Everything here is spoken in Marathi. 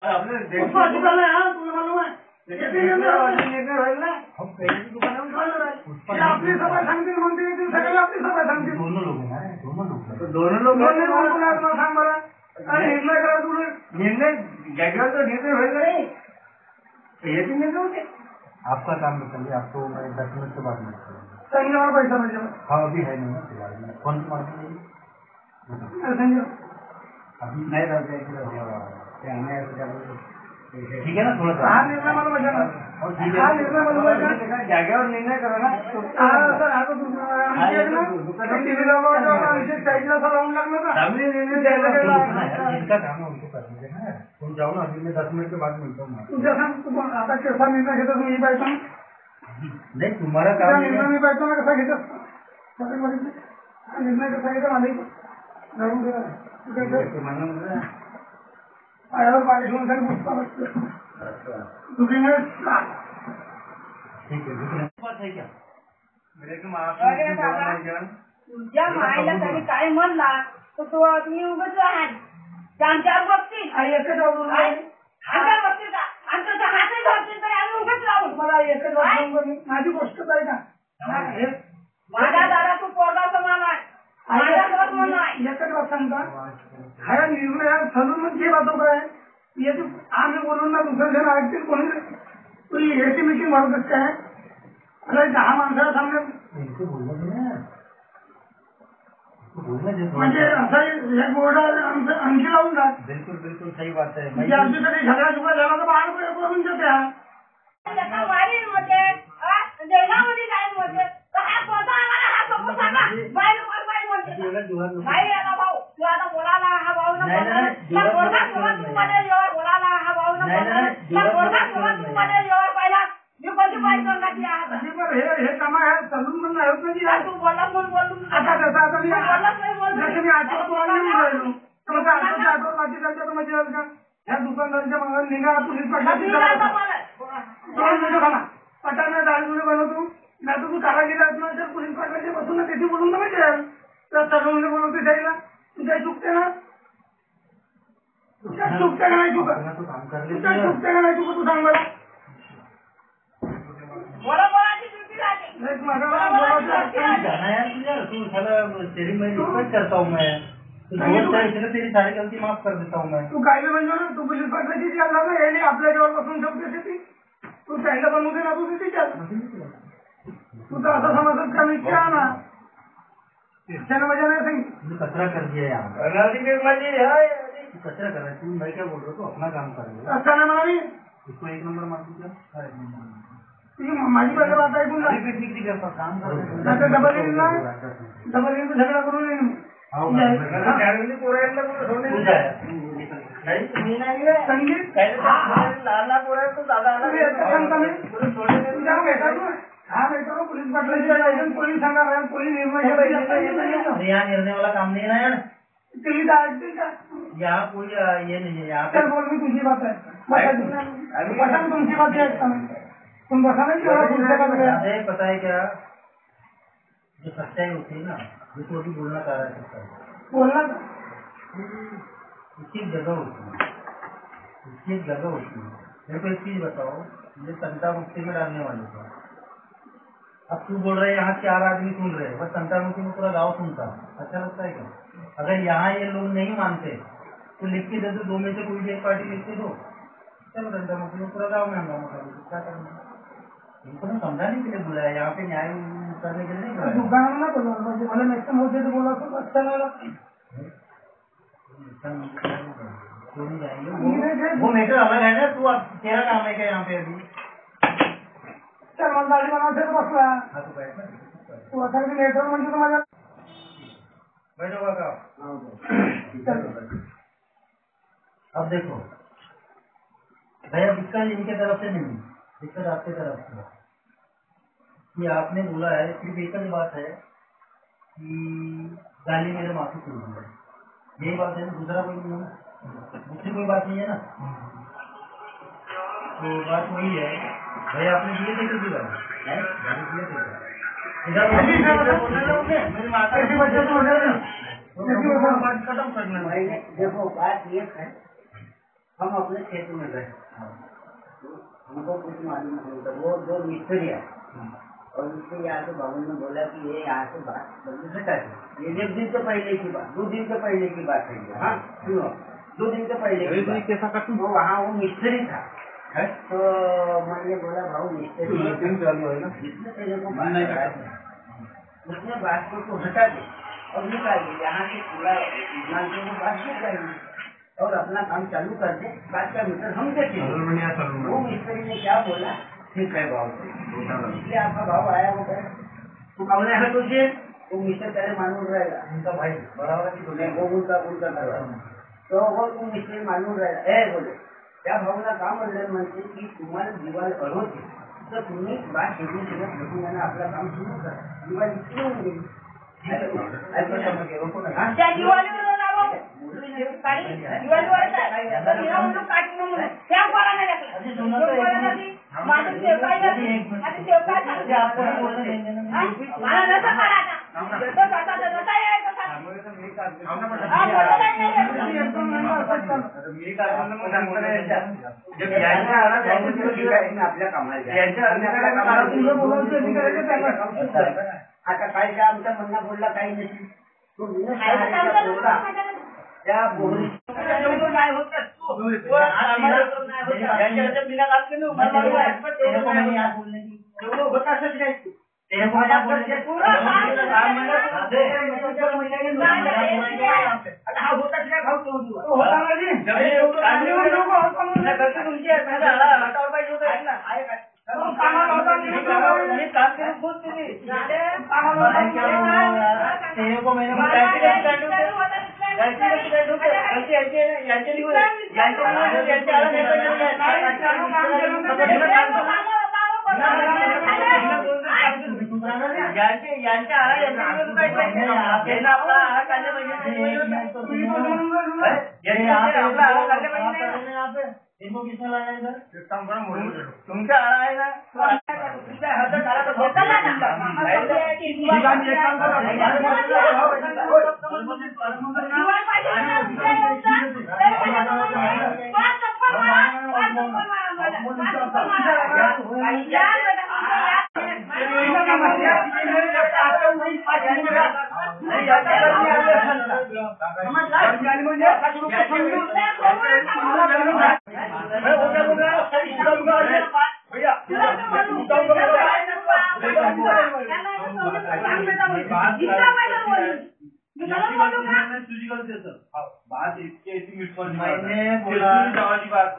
आपने उसका दुकान है, हाँ तुम्हें मालूम है निर्णय होईल ना आपली सभा सांगतील म्हणते ती सगळी आपली सभा सांगतील दोनों लोग हैं ना दोनों लोग दोन्ही कोण कोण आहेत मला सांग बरं आणि निर्णय करा तुम्ही निर्णय जागेवर तो निर्णय होईल नाही हे भी निर्णय होते आपका काम बताइए आपको मैं 10 मिनट के बाद मिलता हूँ संजय पैसा पाहिजे हाँ अभी है नहीं फिलहाल में कौन सी मार्केट संजय अभी नहीं रहते ठीक है ना थोड़ा सा हा निर्णय मला पाहिजे ना और ठीक हा निर्णय मला पाहिजे है जागेवर निर्णय करा ना हा सर आता साईडला राहून लागलं ना फैमिली निर्णय द्यायला जिनका काम है उनको करने देना तुम जाओ ना अभी मैं 10 मिनट के बाद मिलता हूँ तुझ्या सांग आता कसा निर्णय घेतो मी पाहिजे नहीं तुम्हारा काम निर्णय मी पाहिजे ना कसा घेतो निर्णय कसा घेतो मला घरून आयावर पाणी घेऊन काही पुस्तक दुखी ठीक है दूसरी बात है क्या मेरे को अरे बाबा तुझ्या मायला तरी काय म्हणला तर तो तुम्ही उगाच आहात 4 बघतील एकच आवडून हातात बघतील का आमच्या हातात धरतील तर आम्ही उगाच राहू मला एकच वाटून माझी गोष्ट आहे का माझा दादा तू पोरगा समान आहे माझा दोस्त म्हणून आहे एकच वाट सांगता हा निर्णय ठरवून जे बाजू काय याची आम्ही बोलून ना दुसरं जण ऐकतील कोणी तू याची मीटिंग भरतच काय अरे 10 माणसाला सांगण्यात म्हणजे असं एक बोर्ड आणखी लावून जा बिल्कुल बिल्कुल सही बात है आमची कधी झगडा झुगडा झाला तर बाहेर करून देते हा वारी मध्ये जेवणामध्ये काय मध्ये हा स्वतः आम्हाला हा समोर सांगा बाहेर म्हणते नाही आला भाऊ तू आता बोलायला हा भाऊ ना बोलला तू मध्ये जेव्हा बोलायला हा भाऊ ना बोलला तू मध्ये जेव्हा पाहिला मी कोणती बाईक करणार ती आहे हे कामा आहे चालून पण नाही होत नाही तू बोललास म्हणून बोलून आता कसं आता मी बोललास नाही बोलून जसं मी आठवत तुम्हाला येऊन राहिलो तर मग आठवत बाकी त्यांच्या तर म्हणजे का ह्या दुकानदारांच्या मागे निघा पोलीस पाटला पटाना दाळीमध्ये बनवतो नाही तू कारागिरी आहेत ना तर पोलीस पाटलाचे बसून ना त्याची बोलून तर म्हणजे तर सगळं बोलवते त्याला तू काही चुकते ना चुकते का नाही चुका चुकते का नाही चुका तू सांग मला बोला बोलाची ड्युटी राहते जाना यार तू यार तू साला तेरी मैं रिस्पेक्ट करता हूँ मैं तू दोस्त है इसलिए तेरी सारी गलती माफ कर देता हूँ मैं तू काय बी म्हणजे ना तू पोलीस पाटलाची चालला ना याने आपल्या जवळ बसून ठेवते ती तू त्याला बनवते ना तू तिथे चाल तू तर असं समजत का मी क्या ना त्यानं मजा नाही सांगितली कचरा कर दिया यार कचरा कर रहा है तू मैं क्या बोल रहा हूँ तू अपना काम कर रहा है असताना मला मी इसको 1 नंबर मार दीजिए माझी पहिले बात ऐकून काम डबल येईल ना डबल येईल झगडा करून येईल संगीत हा भेटतो पोलीस पाटलाची पोलीस सांगा पोलीस निर्णय यहाँ निर्णय वाला काम नहीं है ना यार तुम्ही ऐकतील का यहाँ कोई ये नहीं है यहाँ चल बोल मी तुमची बात आहे बसा तुमची बात ऐकता तुम बसा नहीं पता है क्या जो सच्चाई होती है ना जिसको अभी बोलना चाह रहा है बोलना उसकी जगह होती है उसकी एक जगह होती है मेरे को एक चीज बताओ मुझे संता मुक्ति में डालने वाले थे अब तू बोल रहे यहाँ 4 आदमी सुन रहे बस संता मुक्ति में पूरा गाँव सुनता अच्छा लगता है क्या अगर यहाँ ये लोग नहीं मानते तो लिख के दे दो 2 में से कोई भी एक पार्टी लिख के दो चलो संता मुक्ति में पूरा गाँव में हंगामा कर दो क्या करना इनको तो समझाने के लिए बुलाया यहाँ पे न्याय करने के लिए नहीं बुलाया दुकान में ना बोलो वाले मैक्सिमम होते तो बोला तो अच्छा नहीं लगता क्यों नहीं जाएंगे वो मैटर अलग है ना तू अब तेरा काम है क्या यहाँ पे अभी चल मला दाढी बनावते तो बसला हाँ तो बैठ तू आता लेटर म्हणजे तुम्हाला बैठो का अब देखो भैया दिक्कत इनके तरफ से नहीं दिक्कत आपकी तरफ से ये आपने बोला है सिर्फ एक ही बात है कि गाली मेरे माफी शुरू है यही बात है दूसरा कोई नहीं है दूसरी कोई बात नहीं है ना तो बात वही है भैया आपने दिए थे किसी बात खत्म करना देखो बात ये है हम अपने क्षेत्र में गए, हमको कुछ मालूम नहीं था। वो जो मिस्त्री है और उसके यहाँ से बाबू ने बोला कि ये यहाँ से बात बंदी हटा दी। ये 1 दिन से पहले की बात, 2 दिन से पहले की बात है। हाँ सुनो, 2 दिन से पहले तो वहाँ वो मिस्त्री था। तो मैंने बोला भाऊ मिस्त्री जिसने तेरे को बात कराया उसने बात को हटा दे और निकाल दे, यहाँ से पूरा मानते को बात नहीं करेंगे और अपना काम चालू कर दे, बात का मीटर हम देखेंगे। वो मिस्त्री ने क्या बोला, ठीक है भाव से, इसलिए आपका भाव आया। वो कहे तू कौन है तुझे, वो मिस्टर तेरे मालूम रहेगा उनका भाई बराबर की तुम्हें वो उनका करवा, तो वो तुम मिस्त्री मालूम रहेगा। ए बोले त्या भावना काम म्हणते की तुम्हाला दिवाळी होते तर तुम्ही बात घेऊन सगळं आपला काम सुरू करा, दिवाळी सुरू होऊन गेली। त्या दिवाळीवर आपल्या कामाला आता काय काय आमच्या म्हणणं बोलला काही नाही, तो त्या बोरी तुमच्या आहे ना मैंने बोला बात